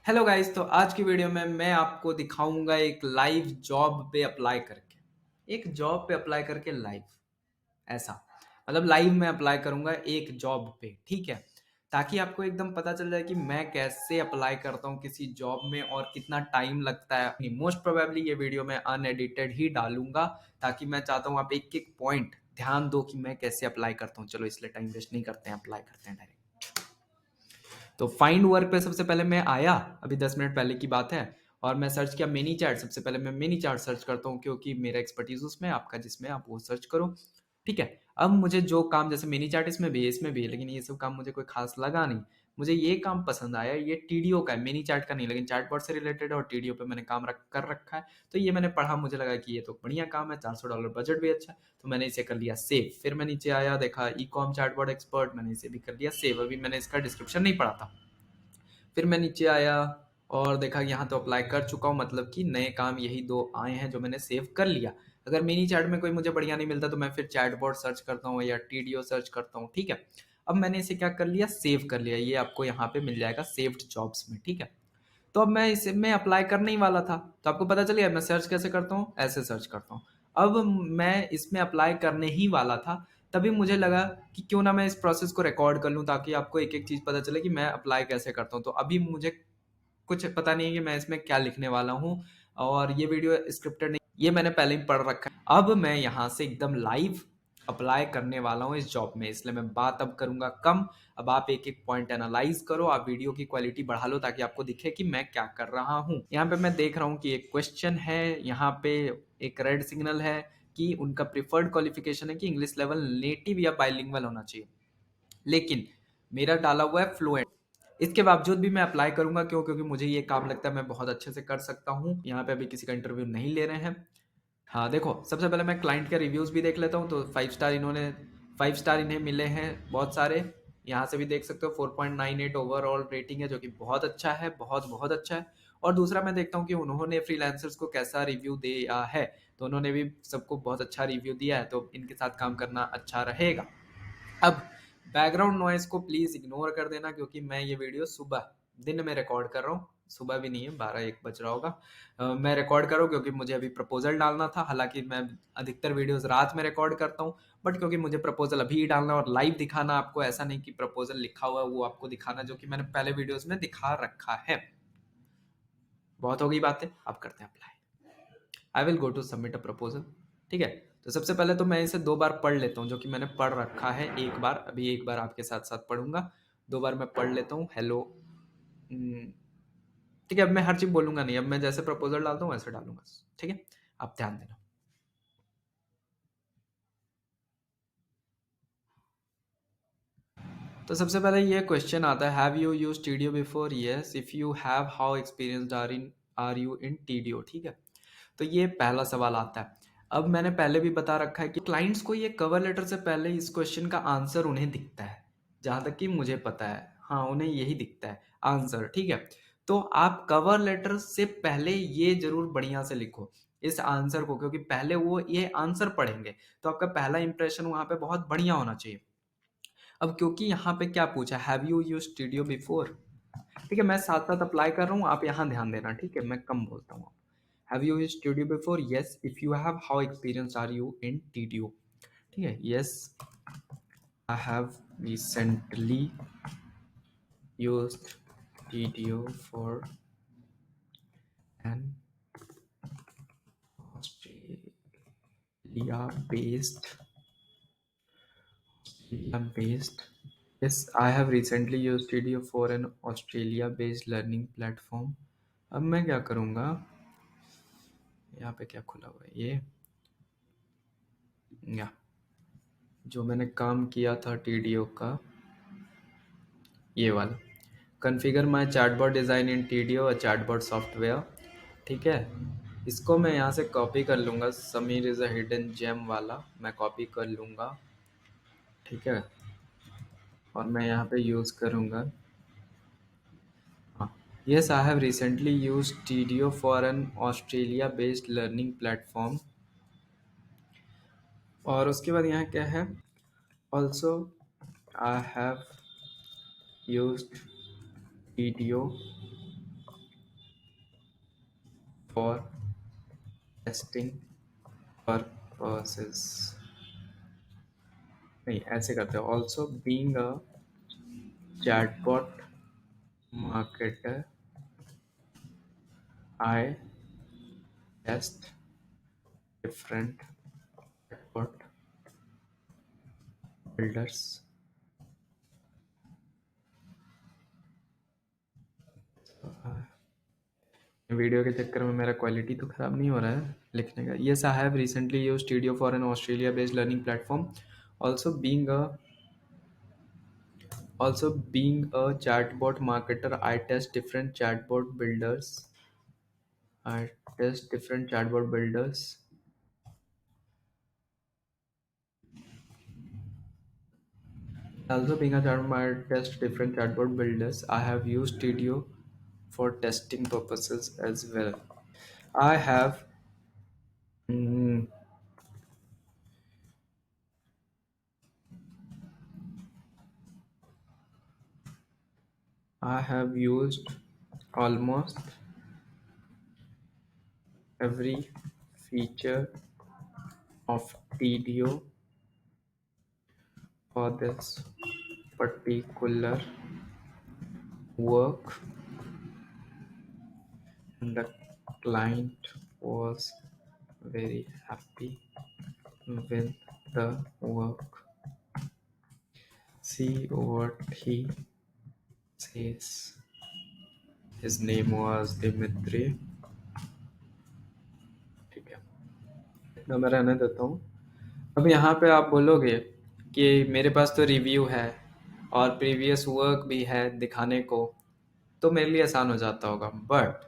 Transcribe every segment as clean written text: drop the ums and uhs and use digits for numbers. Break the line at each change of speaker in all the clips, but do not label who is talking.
Hello guys. तो आज की वीडियो में मैं आपको दिखाऊंगा एक लाइव जॉब पे अप्लाई करके, एक जॉब पे अप्लाई करके लाइव, ऐसा मतलब लाइव में अप्लाई करूंगा एक जॉब पे, ठीक है। ताकि आपको एकदम पता चल जाए कि मैं कैसे अप्लाई करता हूँ किसी जॉब में और कितना टाइम लगता है। मोस्ट प्रोबेबली ये वीडियो मैं अनएडिटेड ही डालूंगा, ताकि मैं चाहता हूँ आप एक एक पॉइंट ध्यान दो कि मैं कैसे अप्लाई करता हूँ। चलो इसलिए टाइम वेस्ट नहीं करते हैं, अप्लाई करते हैं डायरेक्ट। तो फाइंड वर्क पे सबसे पहले मैं आया, अभी 10 मिनट पहले की बात है, और मैं सर्च किया मिनी चैट। सबसे पहले मैं मिनी चैट सर्च करता हूँ क्योंकि मेरा एक्सपर्टीज उसमें, आपका जिसमें आप वो सर्च करो, ठीक है। अब मुझे जो काम, जैसे मिनी चैट इसमें भी है, लेकिन ये सब काम मुझे कोई खास लगा नहीं। मुझे ये काम पसंद आया, ये टीडीओ का है, मिनी चैट का नहीं, लेकिन चैटबॉट से रिलेटेड है और टीडीओ पे मैंने काम कर रखा है। तो ये मैंने पढ़ा, मुझे लगा कि ये तो बढ़िया काम है, $400 बजट भी अच्छा है, तो मैंने इसे कर लिया सेव। फिर मैं नीचे आया, देखा ई कॉम चैटबॉट एक्सपर्ट, मैंने इसे भी कर लिया सेव। अभी मैंने इसका डिस्क्रिप्शन नहीं पढ़ा था। फिर मैं नीचे आया और देखा कि यहाँ तो अप्लाई कर चुका हूँ, मतलब कि नए काम यही दो आए हैं जो मैंने सेव कर लिया। अगर मिनी चैट में कोई मुझे बढ़िया नहीं मिलता तो मैं फिर चैटबॉट सर्च करता हूँ या टीडीओ सर्च करता हूँ, ठीक है। अब मैंने इसे क्या कर लिया, सेव कर लिया। ये आपको यहाँ पे मिल जाएगा सेव्ड जॉब्स में, ठीक है। तो अब मैं इसे में अप्लाई करने ही वाला था, तो आपको पता चल गया मैं सर्च कैसे करता हूँ, ऐसे सर्च करता हूँ। अब मैं इसमें अप्लाई करने ही वाला था, तभी मुझे लगा कि क्यों ना मैं इस प्रोसेस को रिकॉर्ड कर लूँ, ताकि आपको एक एक चीज़ पता चले कि मैं अप्लाई कैसे करता हूँ। तो अभी मुझे कुछ पता नहीं है कि मैं इसमें क्या लिखने वाला हूँ, और ये वीडियो स्क्रिप्टेड नहीं, ये मैंने पहले ही पढ़ रखा है। अब मैं यहाँ से एकदम लाइव अप्लाई करने वाला हूँ इस जॉब में, इसलिए मैं बात अब करूंगा कम। अब आप एक एक पॉइंट एनालाइज करो, आप वीडियो की क्वालिटी बढ़ा लो ताकि आपको दिखे कि मैं क्या कर रहा हूँ। यहाँ पे मैं देख रहा हूँ कि एक क्वेश्चन है, यहाँ पे एक रेड सिग्नल है कि उनका प्रिफर्ड क्वालिफिकेशन है कि इंग्लिश लेवल नेटिव या बाइलिंगुअल होना चाहिए, लेकिन मेरा डाला हुआ है फ्लुएंट। इसके बावजूद भी मैं अप्लाई करूंगा, क्यों? क्योंकि मुझे ये काम लगता है मैं बहुत अच्छे से कर सकता हूँ। यहाँ पे अभी किसी का इंटरव्यू नहीं ले रहे हैं। हाँ देखो, सबसे पहले मैं क्लाइंट के रिव्यूज भी देख लेता हूँ। तो 5 स्टार इन्होंने, 5 स्टार इन्हें मिले हैं बहुत सारे। यहाँ से भी देख सकते हो 4.98 ओवरऑल रेटिंग है, जो कि बहुत अच्छा है, बहुत बहुत अच्छा है। और दूसरा मैं देखता हूँ कि उन्होंने फ्रीलांसर्स को कैसा रिव्यू दिया है, तो उन्होंने भी सबको बहुत अच्छा रिव्यू दिया है, तो इनके साथ काम करना अच्छा रहेगा। अब बैकग्राउंड नॉइस को प्लीज इग्नोर कर देना, क्योंकि मैं ये वीडियो सुबह दिन में रिकॉर्ड कर रहा हूँ। सुबह भी नहीं है, 12-1 बज रहा होगा। मैं रिकॉर्ड कर रहा हूँ क्योंकि मुझे अभी प्रपोजल डालना था। हालांकि मैं अधिकतर वीडियोस रात में रिकॉर्ड करता हूँ, बट क्योंकि मुझे प्रपोजल अभी ही डालना और लाइव दिखाना आपको, ऐसा नहीं कि प्रपोजल लिखा हुआ है वो आपको दिखाना, जो कि मैंने पहले वीडियोस में दिखा रखा है। बहुत हो गई बातें, अब करते हैं apply. I will go to submit a proposal, ठीक है। तो सबसे पहले तो मैं इसे 2 बार पढ़ लेता हूँ, जो कि मैंने पढ़ रखा है। एक बार, अभी एक बार आपके साथ साथ पढ़ूंगा, 2 बार मैं पढ़ लेता हूँ। हेलो, ठीक है। अब मैं हर चीज बोलूंगा नहीं, अब मैं जैसे प्रपोजल डालता हूँ वैसे डालूंगा, ठीक है। आप ध्यान देना। तो सबसे पहले ये क्वेश्चन आता है, have you use TDO before? Yes. If you have, how experienced are you in TDO, ठीक है। तो ये पहला सवाल आता है। अब मैंने पहले भी बता रखा है कि क्लाइंट्स को ये कवर लेटर से पहले इस क्वेश्चन का आंसर उन्हें दिखता है, जहां तक कि मुझे पता है। हाँ, उन्हें यही दिखता है आंसर, ठीक है। तो आप कवर लेटर से पहले ये जरूर बढ़िया से लिखो इस आंसर को, क्योंकि पहले वो ये आंसर पढ़ेंगे, तो आपका पहला इंप्रेशन वहां पे बहुत बढ़िया होना चाहिए। अब क्योंकि यहाँ पे क्या पूछा, have you use studio before, ठीक है। मैं साथ साथ अप्लाई कर रहा हूँ, आप यहाँ ध्यान देना, ठीक है। मैं कम बोलता हूँ। Have you use studio before? Yes. If you have, how experience are you in TDO, ठीक है। Yes, I have recently used TDO for an Australia based, yes, I have recently used TDO for an Australia based learning platform. अब मैं क्या करूँगा, यहाँ पे क्या खुला हुआ है, ये या जो मैंने काम किया था TDO का, ये वाला, configure my chatbot design in TDO और चैटबॉट सॉफ्टवेयर, ठीक है। इसको मैं यहाँ से कॉपी कर लूँगा, Sameer is a hidden gem वाला मैं कॉपी कर लूँगा, ठीक है। और मैं यहाँ पे यूज़ करूँगा, हाँ, yes, I have recently used TDO for an Australia based learning platform। और उसके बाद यहाँ क्या है, also I have used TDO for testing purposes, नहीं ऐसे करते हैं, also being a chatbot marketer I test different chatbot builders. Video के चक्कर में मेरा क्वालिटी तो ख़राब नहीं हो रहा है लिखने का. Yes, I have recently used Studio for an Australia-based learning platform. Also being a also being a chatbot marketer, I test different chatbot builders. I test different chatbot builders. Also being a chatbot, I test different chatbot builders. I have used Studio for testing purposes as well. I have mm, I have used almost every feature of TDO for this particular work, and the client was very happy with the work. See what he says. His name was Dimitri. ठीक है, इतना मैं रहने देता हूँ. अब यहाँ पे आप बोलोगे कि मेरे पास तो रिव्यू है और प्रीवियस वर्क भी है दिखाने को, तो मेरे लिए आसान हो जाता होगा. बट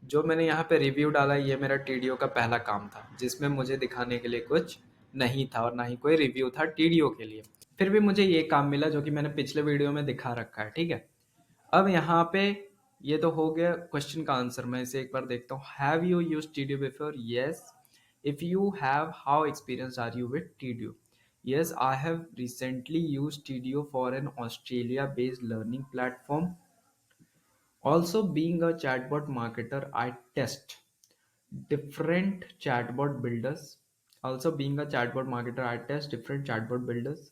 जो मैंने यहाँ पे रिव्यू डाला, ये मेरा टीडीओ का पहला काम था जिसमें मुझे दिखाने के लिए कुछ नहीं था और ना ही कोई रिव्यू था टीडीओ के लिए. फिर भी मुझे ये काम मिला जो कि मैंने पिछले वीडियो में दिखा रखा है. ठीक है, अब यहाँ पे ये तो हो गया क्वेश्चन का आंसर. मैं इसे एक बार देखता हूँ. Have you used TDO before? Yes. If you have, how experience are you with TDO? Yes, I have recently used TDO for an Australia-based learning platform. Also, being a chatbot marketer, I test different chatbot builders. Also, being a chatbot marketer, I test different chatbot builders.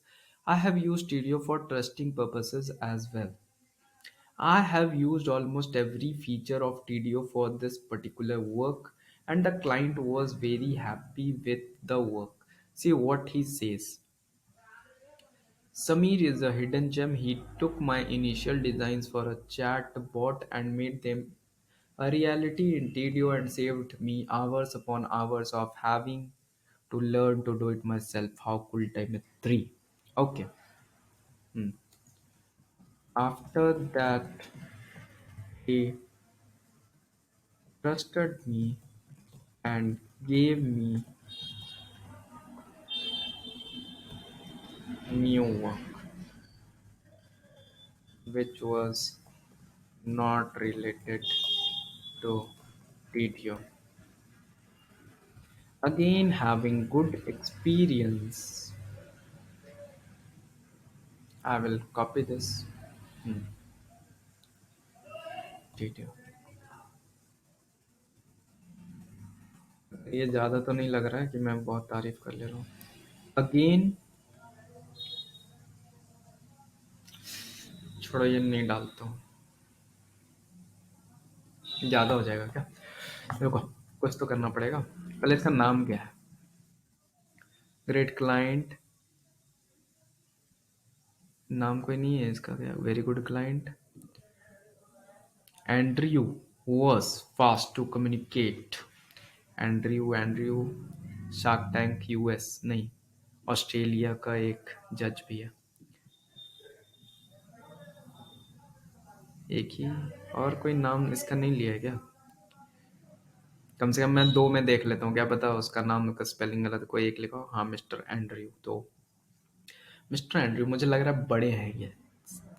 I have used TDO for trusting purposes as well. I have used almost every feature of TDO for this particular work, and the client was very happy with the work. See what he says. Samir is a hidden gem. He took my initial designs for a chat bot and made them a reality in Tidio and saved me hours upon hours of having to learn to do it myself. How cool time is 3. Okay. Hmm. After that, he trusted me and gave me new work, which was not related to Tidio. Again, having good experience. I will copy this. Hmm. Tidio. ये ज़्यादा तो नहीं लग रहा है कि मैं बहुत तारीफ कर ले रहा हूँ. अगेन, छोड़ो ये नहीं डालता हूँ, ज़्यादा हो जाएगा क्या. देखो, कुछ तो करना पड़ेगा. पहले इसका नाम क्या है? Great client. नाम कोई नहीं है इसका. क्या? Very good client. Andrew was fast to communicate. Andrew shark tank US नहीं, ऑस्ट्रेलिया का एक जज भी है. एक ही, और कोई नाम इसका नहीं लिया है क्या? कम से कम मैं 2 में देख लेता हूँ, क्या पता उसका नाम का स्पेलिंग गलत कोई एक लिखा हो. हाँ, मिस्टर एंड्रयू. तो मिस्टर एंड्रयू मुझे लग रहा है बड़े हैं ये,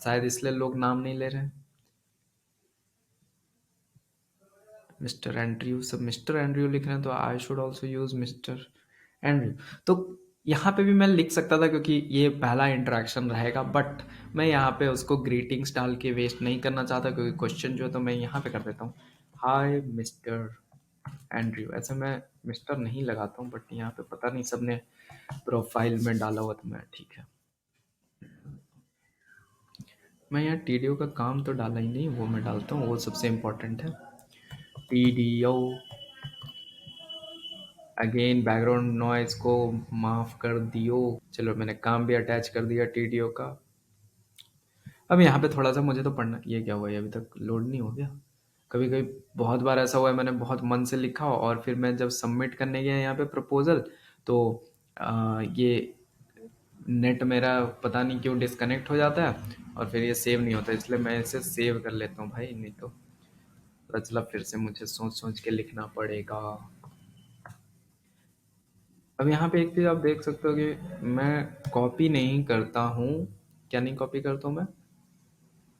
शायद इसलिए लोग नाम नहीं ले रहे हैं. मिस्टर एंड्रयू, सब मिस्टर एंड्रयू लिख रहे हैं, तो I should also use mister Andrew. तो यहाँ पे भी मैं लिख सकता था क्योंकि ये पहला इंटरेक्शन रहेगा, बट मैं यहाँ पे उसको ग्रीटिंग्स डाल के वेस्ट नहीं करना चाहता क्योंकि क्वेश्चन जो है तो मैं यहाँ पे कर देता हूँ. हाय मिस्टर एंड्रयू, ऐसे मैं मिस्टर नहीं लगाता हूँ, बट यहाँ पे पता नहीं सबने प्रोफाइल में डाला हुआ, तो मैं ठीक है। मैं यहाँ टीडीओ का काम तो डाला ही नहीं, वो मैं डालता हूँ, वो सबसे इम्पोर्टेंट है। टीडीओ, अगेन बैकग्राउंड नॉइज को माफ कर दियो। चलो मैंने काम भी अटैच कर दिया टीडीओ का। अब यहाँ पे थोड़ा सा मुझे तो पढ़ना, ये क्या हुआ, ये अभी तक लोड नहीं हो गया। कभी कभी बहुत बार ऐसा हुआ है, मैंने बहुत मन से लिखा हो और फिर मैं जब सबमिट करने गया यहाँ पे प्रपोजल, तो ये नेट मेरा पता नहीं क्यों डिस्कनेक्ट हो जाता है और फिर ये सेव नहीं होता, इसलिए मैं इसे सेव कर लेता हूँ भाई, नहीं तो पता चला फिर से मुझे सोच सोच के लिखना पड़ेगा। अब यहाँ पे एक चीज़ आप देख सकते हो कि मैं कॉपी नहीं करता हूँ। क्या नहीं कॉपी करता हूँ मैं?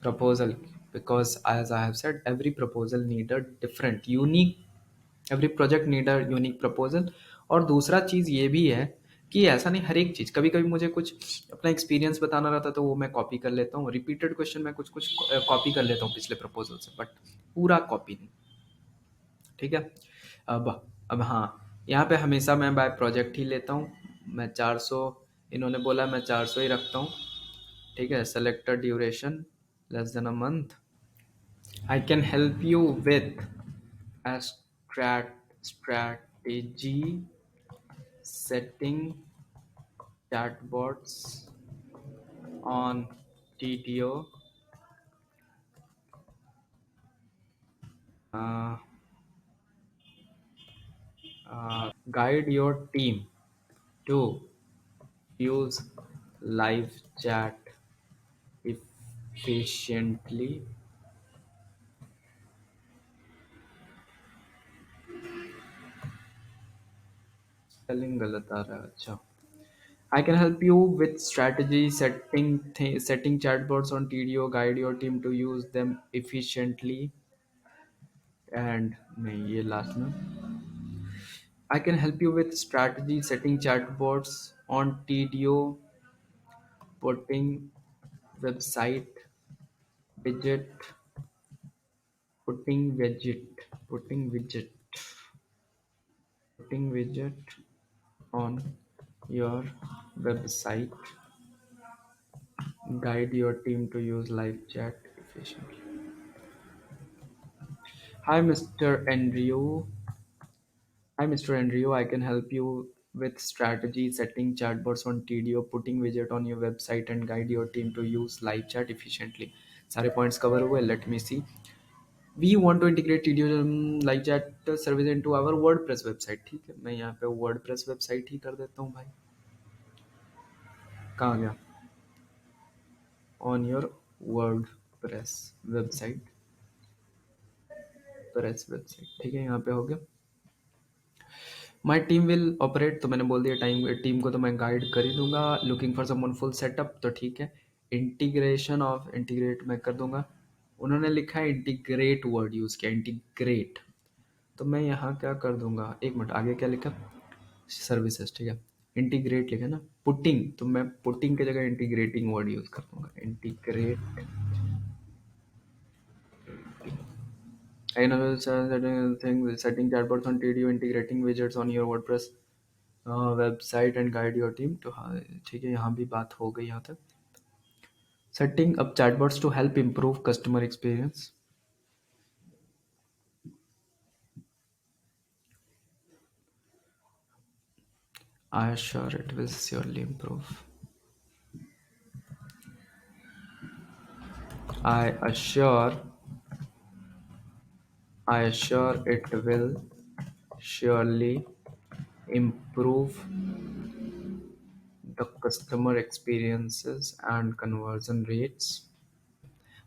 Proposal, because as I have said, every proposal need a different unique, every project need a unique proposal। और दूसरा चीज़ ये भी है कि ऐसा नहीं हर एक चीज़, कभी कभी मुझे कुछ अपना एक्सपीरियंस बताना रहता है तो वो मैं कॉपी कर लेता हूँ, रिपीटेड क्वेश्चन मैं कुछ कुछ कॉपी कर लेता हूँ पिछले प्रपोजल से, बट पूरा कॉपी नहीं। ठीक है। अब अब हाँ, यहाँ पे हमेशा मैं बाय प्रोजेक्ट ही लेता हूँ। मैं 400, इन्होंने बोला मैं 400 ही रखता हूँ। ठीक है। Select duration less than a month. I can help you with a strategy setting chatbots on TTO. Uh, Guide your team to use live chat efficiently। Spelling गलत आ रहा है, अच्छा। I can help you with strategy setting chatbots on TDO, guide your team to use them efficiently। And नहीं, ये last में, I can help you with strategy setting chatbots on TDO, putting website widget, putting widget, putting widget, putting widget on your website, guide your team to use live chat efficiently। Hi, Mr. Andrew. Hi, Mr. Andrew. I can help you with strategy, setting chatbots on TDO, putting widget on your website, and guide your team to use live chat efficiently। सारे points cover हुए। Let me see. We want to integrate TDO live chat service into our WordPress website। ठीक है, मैं यहाँ पे WordPress website ही कर देता हूँ भाई। कहाँ गया? On your WordPress website, press website. ठीक है, यहाँ पे हो गया। माई टीम विल ऑपरेट, तो मैंने बोल दिया टाइम टीम को तो मैं गाइड कर ही दूंगा। Looking for someone full setup, तो ठीक है। इंटीग्रेशन ऑफ, इंटीग्रेट मैं कर दूंगा। उन्होंने लिखा है इंटीग्रेट, वर्ड यूज़ किया इंटीग्रेट, तो मैं यहाँ क्या कर दूंगा, एक मिनट, आगे क्या लिखा? सर्विसेज। ठीक है, इंटीग्रेट लिखा ना, पुटिंग, तो मैं पुटिंग की जगह इंटीग्रेटिंग वर्ड यूज़ कर दूंगा, integrate. Another thing, setting chatbots on TDO, integrating widgets on your WordPress website and guide your team to, हाँ ठीक है, यहाँ भी बात हो गई यहाँ तक। Setting up chatbots to help improve customer experience. I assure it will surely improve. I assure, I assure it will surely improve the customer experiences and conversion rates।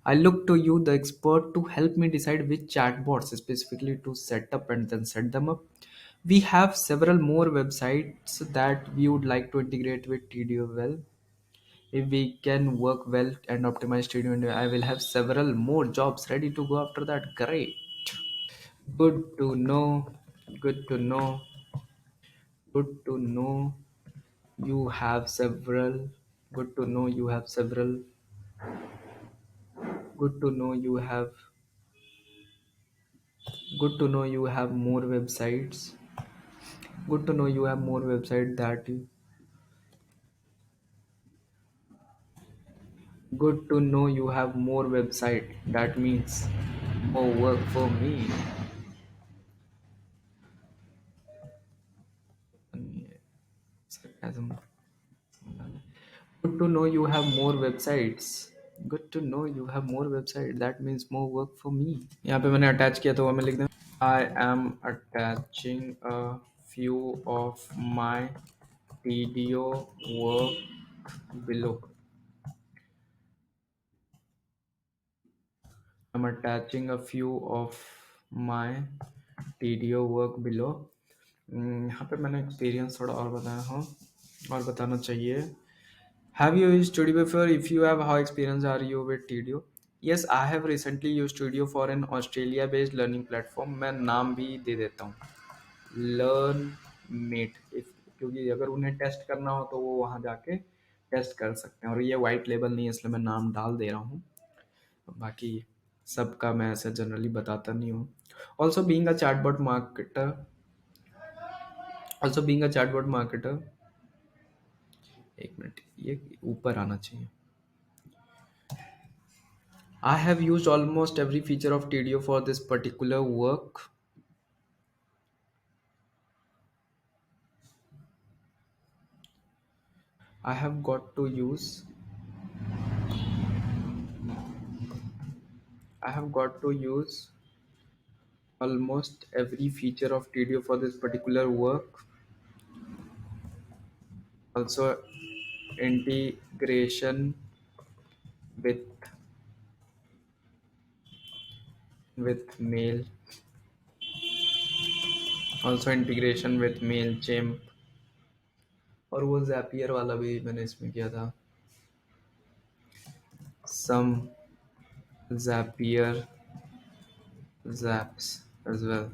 I look to you, the expert, to help me decide which chatbots specifically to set up and then set them up. We have several more websites that we would like to integrate with TDO well. If we can work well and optimize TDO, I will have several more jobs ready to go after that. Great. Good to know. Good to know. Good to know you have several. Good to know you have several. Good to know you have Good to know you have more websites. Good to know you have more website that you. Good to know you have more website. That means more work for me. Sarcasm. Good to know you have more websites. Good to know you have more website. That means more work for me. यहाँ पे मैंने attach किया तो वो मैं लिख दूँ. I am attaching a few of my TDO work below. I'm attaching a few of my TDO work below. यहाँ पे मैंने एक्सपीरियंस थोड़ा और बताया हूँ और बताना चाहिए. Have you used Studio before? If you have, how experienced are you with Studio? Yes, I have recently used Studio for an Australia-based learning platform. मैं नाम भी दे देता हूँ, LearnMate. If क्योंकि अगर उन्हें टेस्ट करना हो तो वो वहाँ जाके टेस्ट कर सकते हैं और ये वाइट लेबल नहीं है इसलिए मैं नाम डाल दे रहा हूँ. बाकी सबका मैं ऐसे जनरली बताता नहीं हूँ. Also being a chatbot marketer also being a chatbot marketer एक मिनट ये ऊपर आना चाहिए. I have used almost every feature of TDO for this particular work. I have got to use I have got to use almost every feature of TDO for this particular work. Also integration with mail also integration with Mailchimp और वो Zapier वाला भी मैंने इसमें किया था. Some Zapier zaps as well.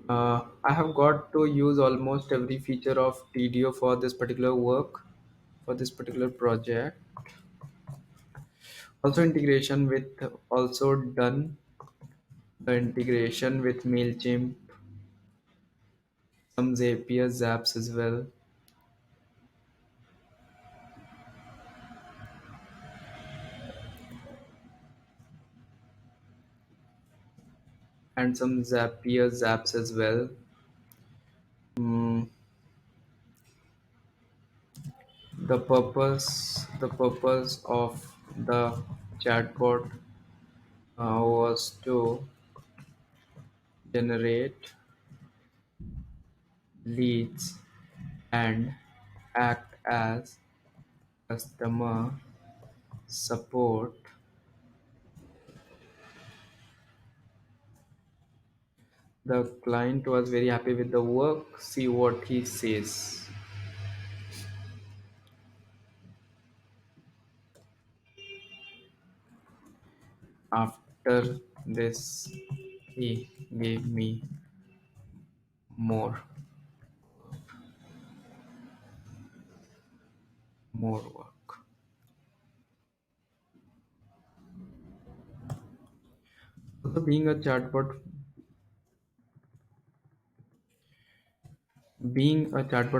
I have got to use almost every feature of TDO for this particular work, for this particular project. Also integration with, also done the integration with Mailchimp, some Zapier Zaps as well, and some Zapier Zaps as well. Mm, the purpose of the chatbot was to generate leads and act as customer support. The client was very happy with the work. See what he says. After this, he gave me more, more work. Also, being a chatbot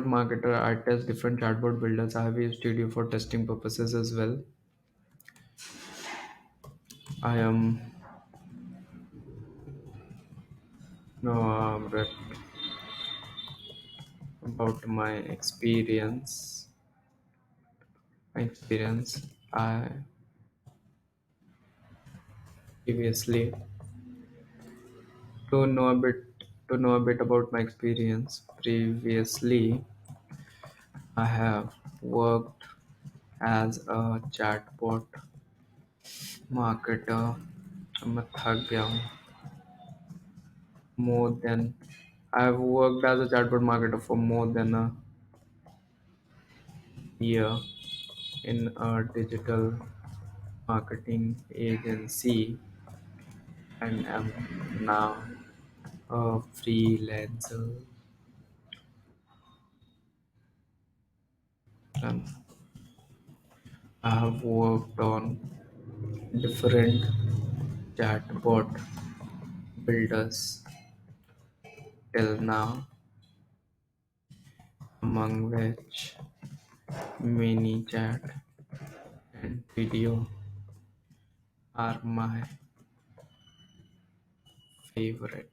marketer, I test different chatbot builders. I have used Studio for testing purposes as well. I am no about my experience. I previously to know a bit about my experience. Previously, I have worked as a chatbot marketer. मैं थक गया हूँ. More than I've worked as a chatbot marketer for more than a year in a digital marketing agency and am now a freelancer. And I have worked on different chatbot builders till now, among which MiniChat and Video are my favorite.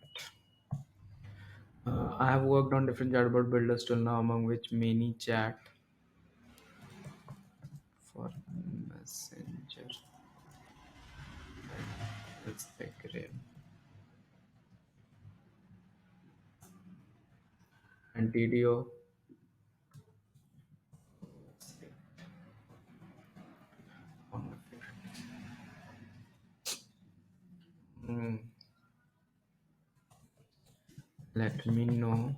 I have worked on different chatbot builders till now, among which MiniChat for Messenger, Instagram, and Video. Hmm, let me know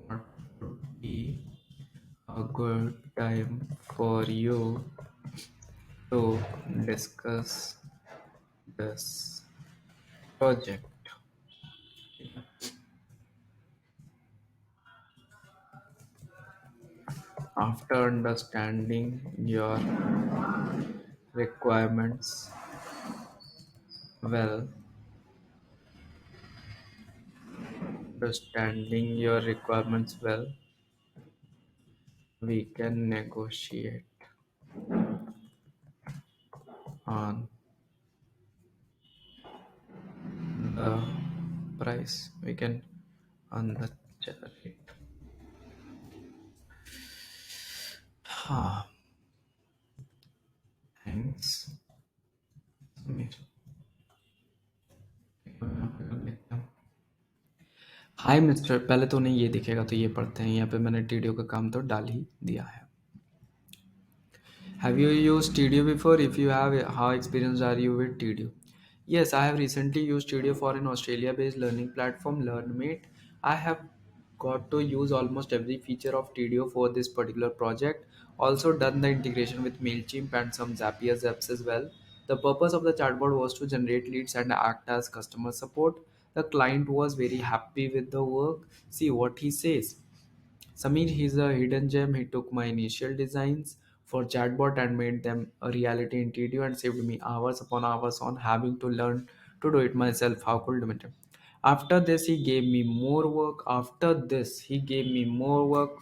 what would be a good time for you to discuss this project. After understanding your requirements well, understanding your requirements well, we can negotiate on the price. We can on the rate. Ah, thanks. Samir. Hi mister, पहले तो नहीं ये दिखेगा तो ये पढ़ते हैं। यहाँ पे मैंने टीडीओ का काम तो डाल ही दिया है। Have you used TDO before? If you have, how experienced are you with TDO? Yes, I have recently used TDO for an Australia-based learning platform, LearnMate. I have got to use almost every feature of TDO for this particular project. Also done the integration with MailChimp and some Zapier apps as well. The purpose of the chatbot was to generate leads and act as customer support. The client was very happy with the work. See what he says. Samir, he's a hidden gem. He took my initial designs for chatbot and made them a reality in TDO and saved me hours upon hours on having to learn to do it myself. How could limit him? After this, he gave me more work. After this, he gave me more work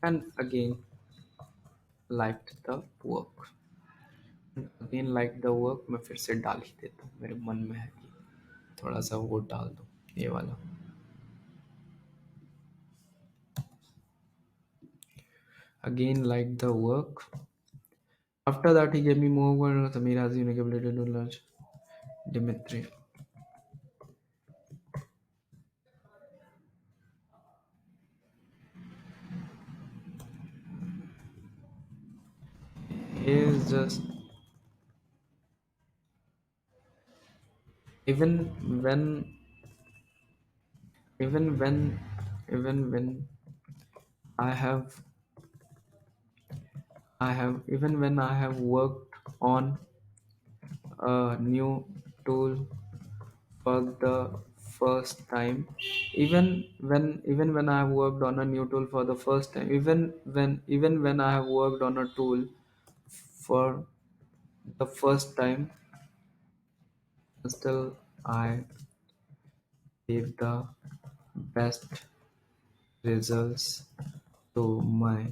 and again liked the work. Again like the work मैं फिर से डाल ही देता हूँ, मेरे मन में है कि थोड़ा सा वो डाल दो, ये वाला. Again like the work. After that, he gave me more work. Samir has unique ability to learn. Dimitri. He is just even when even when even when I have even when I have worked on a new tool for the first time, even when I have worked on a new tool for the first time, even when I have worked on a tool for the first time, still I gave the best results to my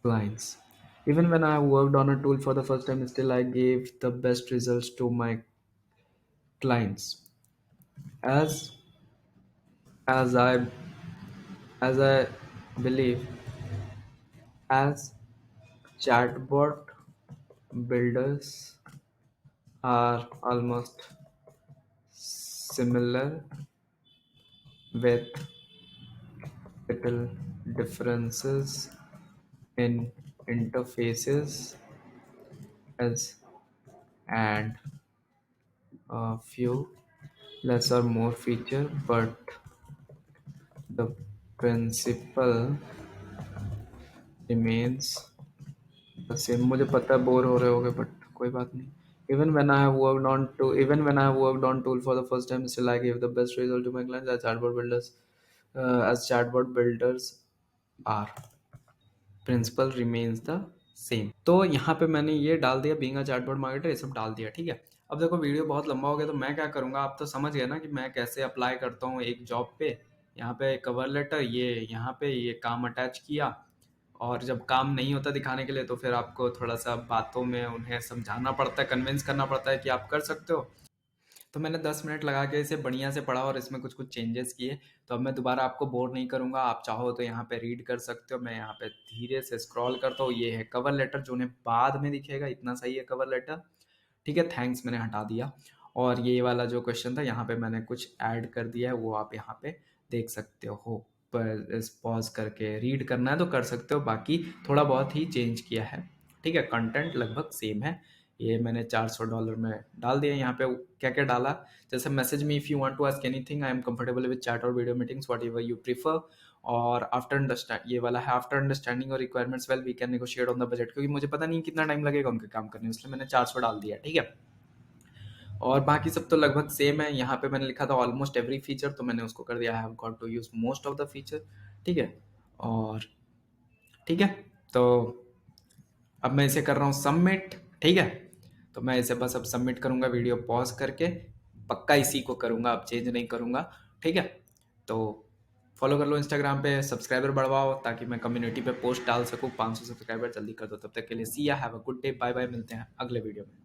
clients. Even when I worked on a tool for the first time, still I gave the best results to my clients. As as I as I believe, as chatbot builders are almost similar with little differences in interfaces as and a few less or more feature, but the principle remains the same. मुझे पता है bore हो रहे होगे, but कोई बात नहीं. Even when I have worked on tool for the first time, still I gave the best result to my clients as chatbot builders are. Principle remains the same. तो यहाँ पे मैंने ये डाल दिया, बीइंग अ चैटबॉट मार्केटर, ये सब डाल दिया, ठीक है। अब देखो वीडियो बहुत लंबा हो गया, तो मैं क्या करूँगा, आप तो समझ गए ना कि मैं कैसे अप्लाई करता हूँ एक जॉब पे। यहाँ पे कवर लेटर, ये यहाँ पे ये काम अटैच किया, और जब काम नहीं होता दिखाने के लिए तो फिर आपको थोड़ा सा बातों में उन्हें समझाना पड़ता है, कन्विंस करना पड़ता है कि आप कर सकते हो। तो मैंने 10 मिनट लगा के इसे बढ़िया से पढ़ा और इसमें कुछ कुछ चेंजेस किए। तो अब मैं दोबारा आपको बोर नहीं करूंगा, आप चाहो तो यहाँ पे रीड कर सकते हो। मैं यहाँ पे धीरे से स्क्रॉल करता हूँ, ये है कवर लेटर जो उन्हें बाद में दिखेगा, इतना सही है कवर लेटर, ठीक है। थैंक्स मैंने हटा दिया, और ये वाला जो क्वेश्चन था यहाँ पे मैंने कुछ ऐड कर दिया है, वो आप यहाँ पे देख सकते हो। पर इस पॉज करके रीड करना है तो कर सकते हो, बाकी थोड़ा बहुत ही चेंज किया है, ठीक है। कंटेंट लगभग सेम है। ये मैंने $400 में डाल दिया। यहाँ पे क्या क्या डाला, जैसे message me if you want to ask anything, I am comfortable with chat और video meetings, whatever you prefer. और आफ्टर अंडरस्टैंड, ये वाला है, आफ्टर अंडरस्टैंडिंग और requirements well we can negotiate on the budget, क्योंकि मुझे पता नहीं कितना टाइम लगेगा उनके काम करने में, इसलिए मैंने 400 डाल दिया, ठीक है। और बाकी सब तो लगभग सेम है। यहाँ पे मैंने लिखा था ऑलमोस्ट एवरी फीचर, तो मैंने उसको कर दिया, I have got to use most of the feature, ठीक है। और ठीक है, तो अब मैं इसे कर रहा हूँ सबमिट, ठीक है। तो मैं इसे बस अब सबमिट करूंगा वीडियो पॉज करके, पक्का इसी को करूंगा, अब चेंज नहीं करूंगा, ठीक है। तो फॉलो कर लो इंस्टाग्राम पे, सब्सक्राइबर बढ़वाओ ताकि मैं कम्युनिटी पे पोस्ट डाल सकूँ, 500 सब्सक्राइबर जल्दी कर दो। तब तक के लिए see ya, have a good day, bye bye, मिलते हैं अगले वीडियो में।